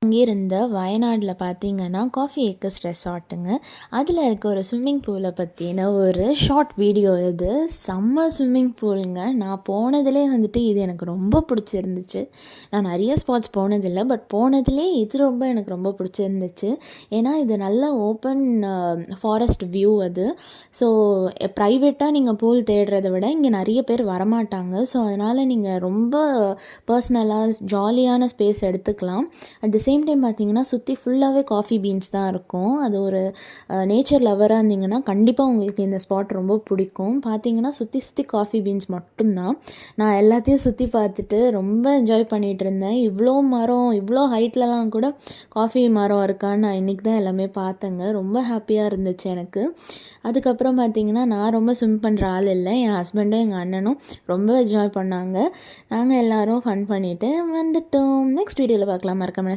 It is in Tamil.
அங்கேருந்த வயநாட்டில் பார்த்தீங்கன்னா காஃபி ஏக்கர்ஸ் ரெசார்ட்டுங்க. அதில் இருக்க ஒரு ஸ்விம்மிங் பூலை பற்றின ஒரு ஷார்ட் வீடியோ இது. செம்ம ஸ்விம்மிங் பூலுங்க. நான் போனதுலே வந்துட்டு இது எனக்கு ரொம்ப பிடிச்சிருந்துச்சு. நான் நிறைய ஸ்பாட்ஸ் போனதில்லை, பட் போனதுலே இது எனக்கு ரொம்ப பிடிச்சிருந்துச்சு. ஏன்னா இது நல்ல ஓப்பன் ஃபாரஸ்ட் வியூ அது. ஸோ ப்ரைவேட்டாக நீங்கள் பூல் தேடுறத விட இங்கே நிறைய பேர் வரமாட்டாங்க. ஸோ அதனால் நீங்கள் ரொம்ப பர்சனலாக ஜாலியான ஸ்பேஸ் எடுத்துக்கலாம். அட் த சேம் டைம் பார்த்தீங்கன்னா சுற்றி ஃபுல்லாகவே காஃபி பீன்ஸ் தான் இருக்கும். அது ஒரு நேச்சர் லவராக இருந்தீங்கன்னா கண்டிப்பாக உங்களுக்கு இந்த ஸ்பாட் ரொம்ப பிடிக்கும். பார்த்தீங்கன்னா சுற்றி சுற்றி காஃபி பீன்ஸ் மட்டும்தான். நான் எல்லாத்தையும் சுற்றி பார்த்துட்டு ரொம்ப என்ஜாய் பண்ணிகிட்டு இருந்தேன். இவ்வளோ மரம், இவ்வளோ ஹைட்லலாம் கூட காஃபி மரம் இருக்கான்னு நான் இன்றைக்கி தான் எல்லாமே பார்த்தேங்க. ரொம்ப ஹாப்பியாக இருந்துச்சு எனக்கு. அதுக்கப்புறம் பார்த்தீங்கன்னா நான் ரொம்ப ஸ்விம் பண்ணுற ஆள் இல்லை. என் ஹஸ்பண்டும் எங்கள் அண்ணனும் ரொம்ப என்ஜாய் பண்ணாங்க. நாங்கள் எல்லோரும் ஃபன் பண்ணிவிட்டு வந்துட்டோம். நெக்ஸ்ட் வீடியோவில் பார்க்கலாம். மறக்காம